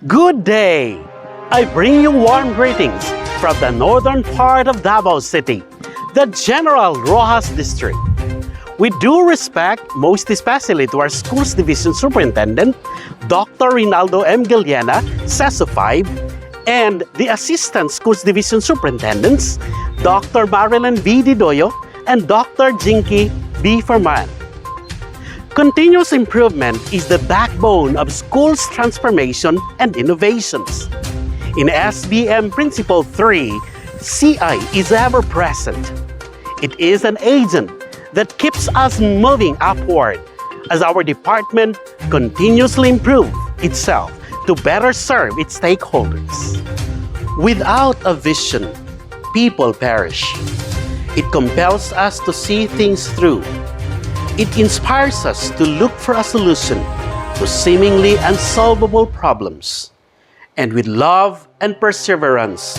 Good day! I bring you warm greetings from the northern part of Davao City, the General Rojas District. We do respect, most especially to our Schools Division Superintendent, Dr. Rinaldo M. Giliana, CESO 5, and the Assistant Schools Division Superintendents, Dr. Marilyn V. Didoyo and Dr. Jinky B. Ferman. Continuous improvement is the backbone of schools' transformation and innovations. In SBM Principle 3, CI is ever present. It is an agent that keeps us moving upward as our department continuously improves itself to better serve its stakeholders. Without a vision, people perish. It compels us to see things through. It inspires us to look for a solution to seemingly unsolvable problems. And with love and perseverance,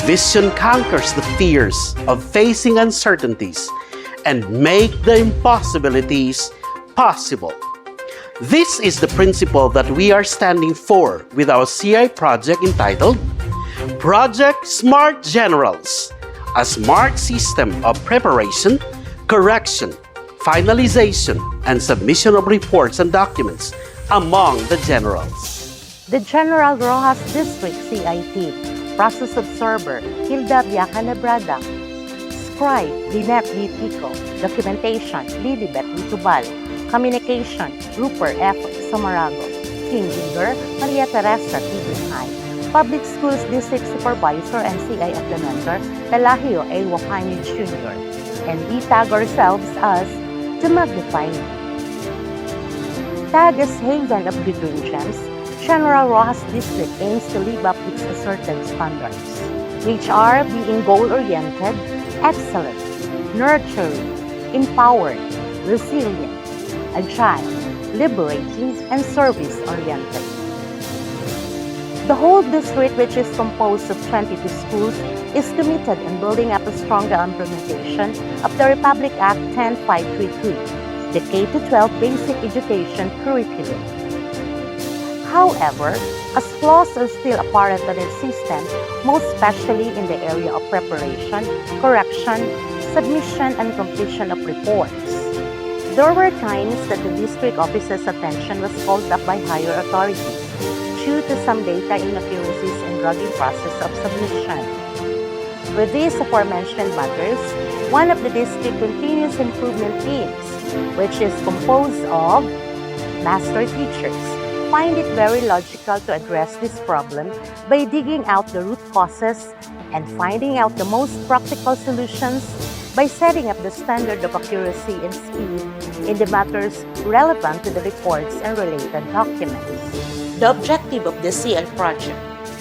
vision conquers the fears of facing uncertainties and make the impossibilities possible. This is the principle that we are standing for with our CI project entitled Project Smart Generals, a smart system of preparation, correction, finalization, and submission of reports and documents among the generals. The General Rojas District CIT, Process Observer, Hilda Biaca Nebrada, Scribe, Lynette V. Pico, Documentation, Lilibet Vitubal, Communication, Rupert F. Samarago, Team Leader, Maria Teresa T. Binhay, Public Schools District Supervisor and CI Implementer, Pelagio A. Wapani Jr., and we tag ourselves as the Magnified. Tag as Haven of the Green Gems, General Rojas District aims to live up its certain standards, which are being goal-oriented, excellent, nurturing, empowered, resilient, agile, liberating, and service-oriented. The whole district, which is composed of 22 schools, is committed in building up a stronger implementation of the Republic Act 10533, the K-12 basic education curriculum. However, as flaws are still apparent in its system, most especially in the area of preparation, correction, submission, and completion of reports. There were times that the district office's attention was called up by higher authorities due to some data inaccuracies in dragging process of submission. With these aforementioned matters, one of the district continuous improvement teams, which is composed of master teachers, find it very logical to address this problem by digging out the root causes and finding out the most practical solutions by setting up the standard of accuracy and speed in the matters relevant to the reports and related documents. The objective of the CI project: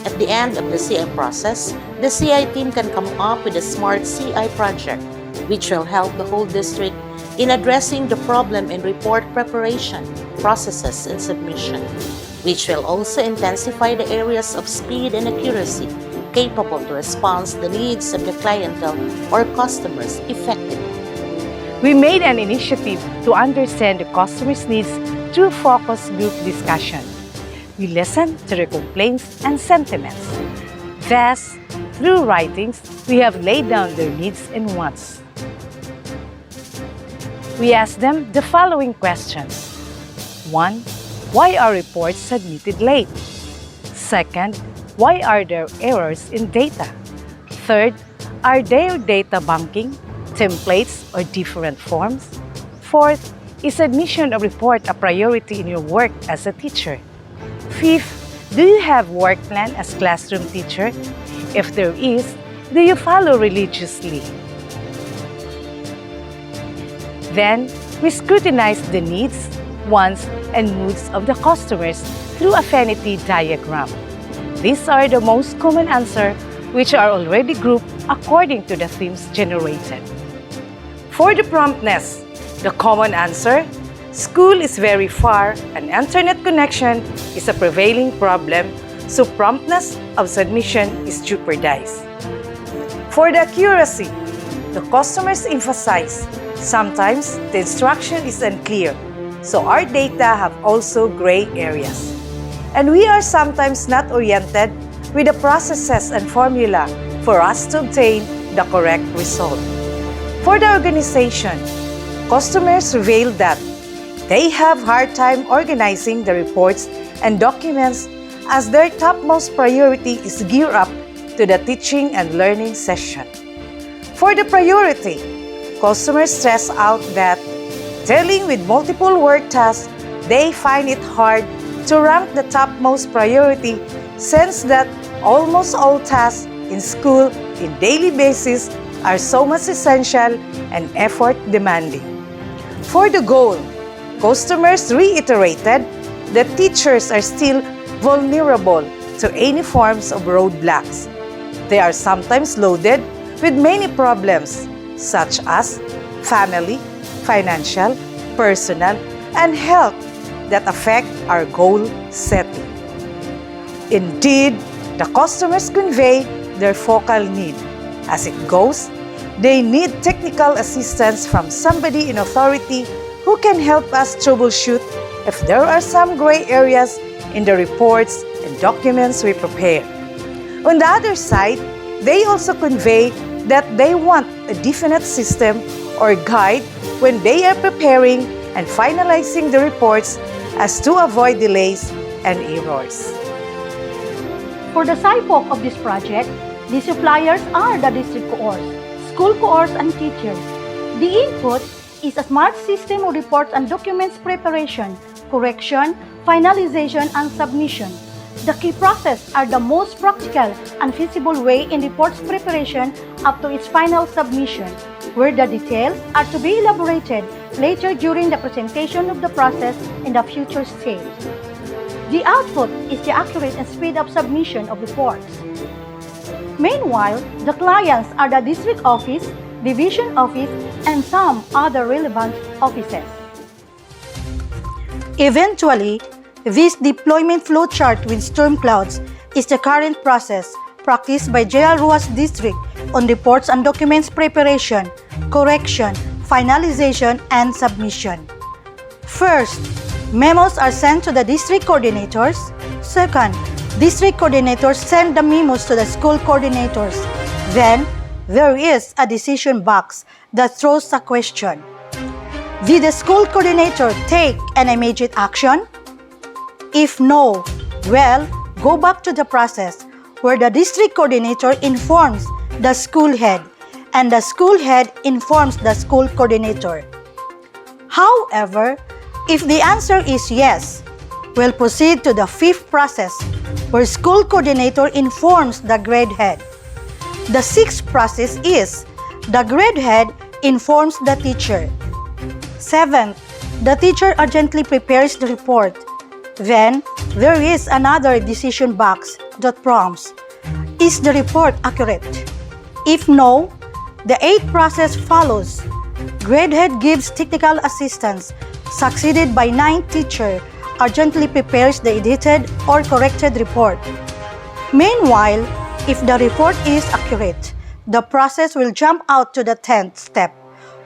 at the end of the CI process, the CI team can come up with a smart CI project, which will help the whole district in addressing the problem in report preparation, processes, and submission, which will also intensify the areas of speed and accuracy capable to respond to the needs of the clientele or customers effectively. We made an initiative to understand the customer's needs through focus group discussion. We listened to their complaints and sentiments. Thus, through writings, we have laid down their needs and wants. We asked them the following questions. 1. Why are reports submitted late? 2nd, why are there errors in data? 3rd, are there data banking, templates, or different forms? 4th, is submission of report a priority in your work as a teacher? 5th, do you have work plan as classroom teacher? If there is, do you follow religiously? Then, we scrutinize the needs, wants, and moods of the customers through a Affinity diagram. These are the most common answers, which are already grouped according to the themes generated. For the promptness, the common answer: school is very far and internet connection is a prevailing problem, so promptness of submission is jeopardized. For the accuracy, the customers emphasize Sometimes the instruction is unclear, so our data have also gray areas. And we are sometimes not oriented with the processes and formula for us to obtain the correct result. For the organization, customers revealed that they have hard time organizing the reports and documents as their topmost priority is gear up to the teaching and learning session. For the priority, customers stress out that dealing with multiple work tasks, they find it hard to rank the topmost priority since that almost all tasks in school in daily basis are so much essential and effort demanding. For the goal, customers reiterated that teachers are still vulnerable to any forms of roadblocks. They are sometimes loaded with many problems such as family, financial, personal, and health that affect our goal setting. Indeed, the customers convey their focal need. As it goes, they need technical assistance from somebody in authority who can help us troubleshoot if there are some gray areas in the reports and documents we prepare. On the other side, they also convey that they want a definite system or guide when they are preparing and finalizing the reports as to avoid delays and errors. For the SIPOC of this project, the suppliers are the district coors, school coors, and teachers. The input is a smart system of reports and documents preparation, correction, finalization, and submission. The key process are the most practical and feasible way in reports preparation up to its final submission, where the details are to be elaborated later during the presentation of the process in the future stage. The output is the accurate and speed up submission of reports. Meanwhile, the clients are the district office, division office, and some other relevant offices. Eventually, this deployment flowchart with storm clouds is the current process practiced by General Rojas District on reports and documents preparation, correction, finalization, and submission. First, memos are sent to the district coordinators. Second, district coordinators send the memos to the school coordinators. Then, there is a decision box that throws a question. Did the school coordinator take an immediate action? If no, well, go back to the process where the district coordinator informs the school head and the school head informs the school coordinator. However, if the answer is yes, we'll proceed to the fifth process where school coordinator informs the grade head. The sixth process is the grade head informs the teacher. Seventh, the teacher urgently prepares the report. Then, there is another decision box that prompts, is the report accurate? If no, the eighth process follows. Grade head gives technical assistance, succeeded by ninth teacher urgently prepares the edited or corrected report. Meanwhile, if the report is accurate, the process will jump out to the 10th step,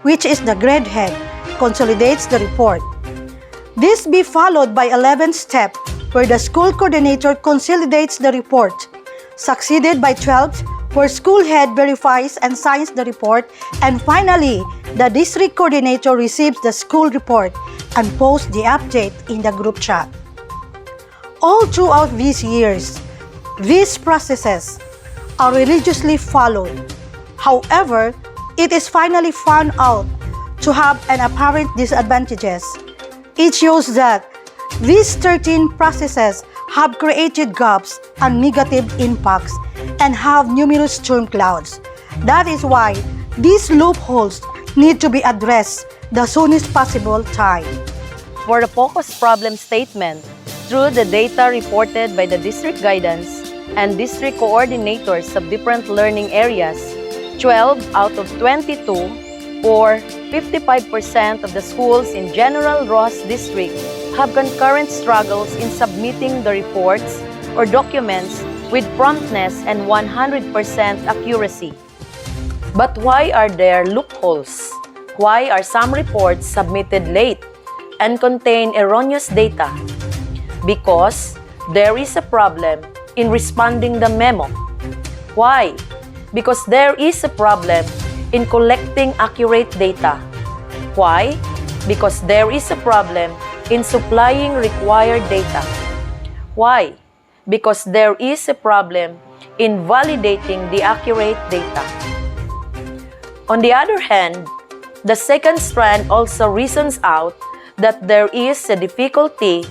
which is the grade head consolidates the report. This be followed by 11th step, where the school coordinator consolidates the report, succeeded by 12th, where school head verifies and signs the report, and finally, the district coordinator receives the school report and posts the update in the group chat. All throughout these years, these processes are religiously followed. However, it is finally found out to have an apparent disadvantages. It shows that these 13 processes have created gaps and negative impacts and have numerous storm clouds. That is why these loopholes need to be addressed the soonest possible time. For the focus problem statement, through the data reported by the district guidance and district coordinators of different learning areas, 12 out of 22, or 55% of the schools in General Rojas District have concurrent struggles in submitting the reports or documents with promptness and 100% accuracy. But why are there loopholes? Why are some reports submitted late and contain erroneous data? Because there is a problem in responding the memo. Why? Because there is a problem in collecting accurate data. Why? Because there is a problem in supplying required data. Why? Because there is a problem in validating the accurate data. On the other hand, the second strand also reasons out that there is a difficulty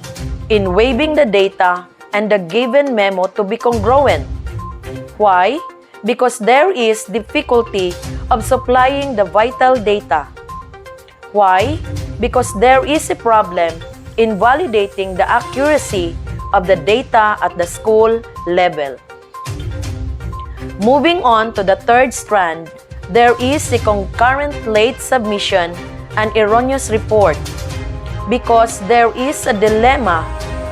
in weighing the data and the given memo to be congruent. Why? Because there is difficulty of supplying the vital data. Why? Because there is a problem in validating the accuracy of the data at the school level. Moving on to the third strand, there is a concurrent late submission and erroneous report because there is a dilemma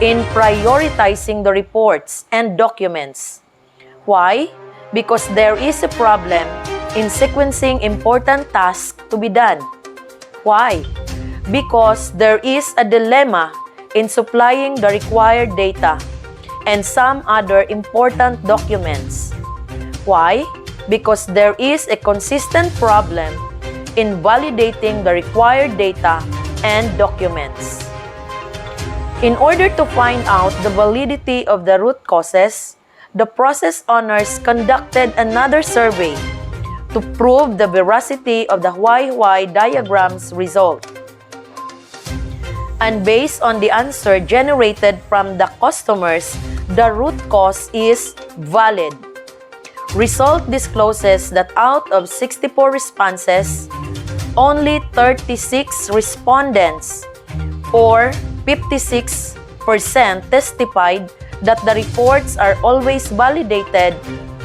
in prioritizing the reports and documents. Why? Because there is a problem in sequencing important tasks to be done. Why? Because there is a dilemma in supplying the required data and some other important documents. Why? Because there is a consistent problem in validating the required data and documents. In order to find out the validity of the root causes, the process owners conducted another survey to prove the veracity of the why diagram's result. And based on the answer generated from the customers, the root cause is valid. Result discloses that out of 64 responses, only 36 respondents, or 56%, testified that the reports are always validated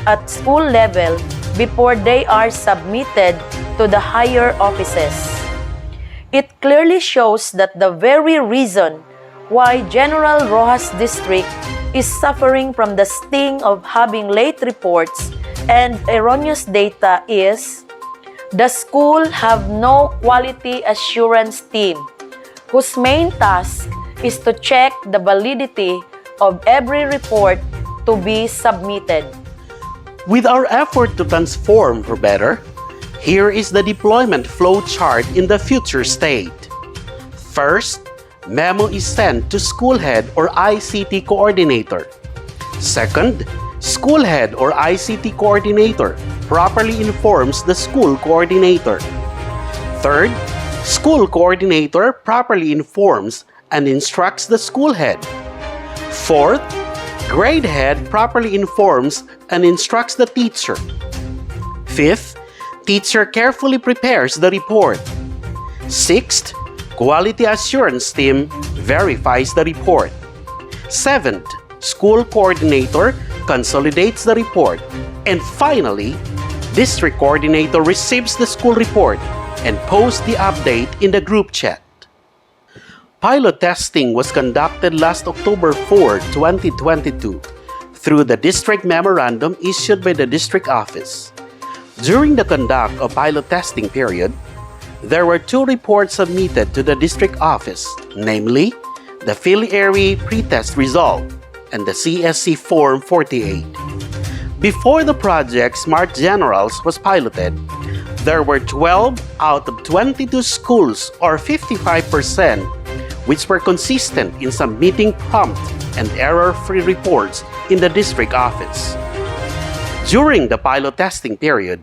at school level before they are submitted to the higher offices. It clearly shows that the very reason why General Rojas District is suffering from the sting of having late reports and erroneous data is the school have no quality assurance team whose main task is to check the validity of every report to be submitted. With our effort to transform for better, here is the deployment flow chart in the future state. First, memo is sent to school head or ICT coordinator. Second, school head or ICT coordinator properly informs the school coordinator. Third, school coordinator properly informs and instructs the school head. Fourth, grade head properly informs and instructs the teacher. Fifth, teacher carefully prepares the report. Sixth, quality assurance team verifies the report. Seventh, school coordinator consolidates the report. And finally, district coordinator receives the school report and posts the update in the group chat. Pilot testing was conducted last October 4, 2022 through the district memorandum issued by the district office. During the conduct of pilot testing period, there were 2 reports submitted to the district office, namely the Phil-Airy pretest result and the CSC Form 48. Before the project Smart Generals was piloted, there were 12 out of 22 schools or 55% which were consistent in submitting prompt and error-free reports in the district office. During the pilot testing period,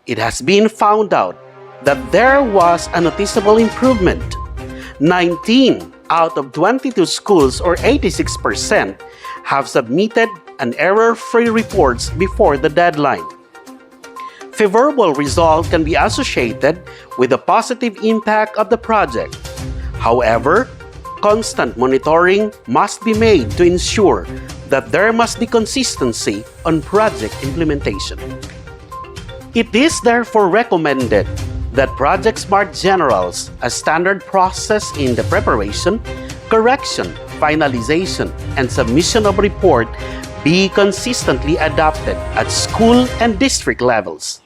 it has been found out that there was a noticeable improvement. 19 out of 22 schools or 86% have submitted an error-free reports before the deadline. Favorable result can be associated with the positive impact of the project. However, constant monitoring must be made to ensure that there must be consistency on project implementation. It is therefore recommended that Project Smart Generals, a standard process in the preparation, correction, finalization, and submission of report, be consistently adopted at school and district levels.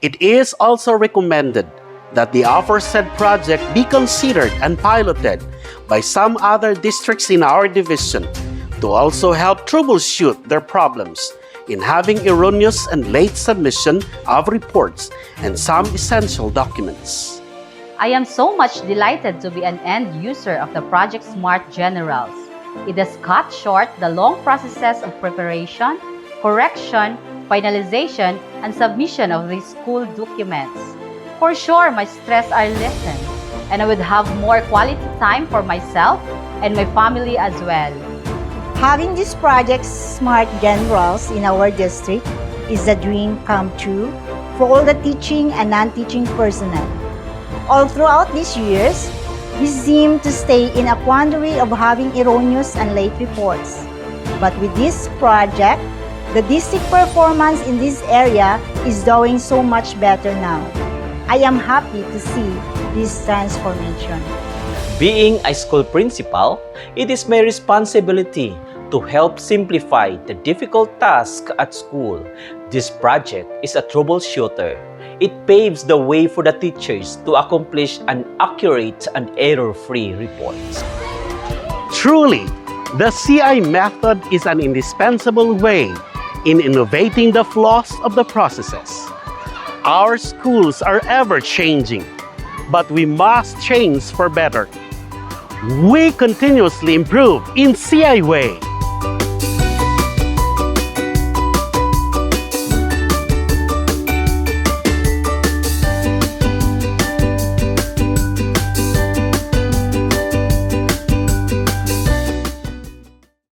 It is also recommended that the aforesaid project be considered and piloted by some other districts in our division to also help troubleshoot their problems in having erroneous and late submission of reports and some essential documents. I am so much delighted to be an end user of the Project Smart Generals. It has cut short the long processes of preparation, correction, finalization, and submission of these school documents. For sure, my stress are lessened, and I would have more quality time for myself and my family as well. Having this Project Smart Generals in our district is a dream come true for all the teaching and non-teaching personnel. All throughout these years, we seem to stay in a quandary of having erroneous and late reports. But with this project, the district performance in this area is doing so much better now. I am happy to see this transformation. Being a school principal, it is my responsibility to help simplify the difficult task at school. This project is a troubleshooter. It paves the way for the teachers to accomplish an accurate and error-free report. Truly, the CI method is an indispensable way in innovating the flaws of the processes. Our schools are ever changing, but we must change for better. We continuously improve in CI way.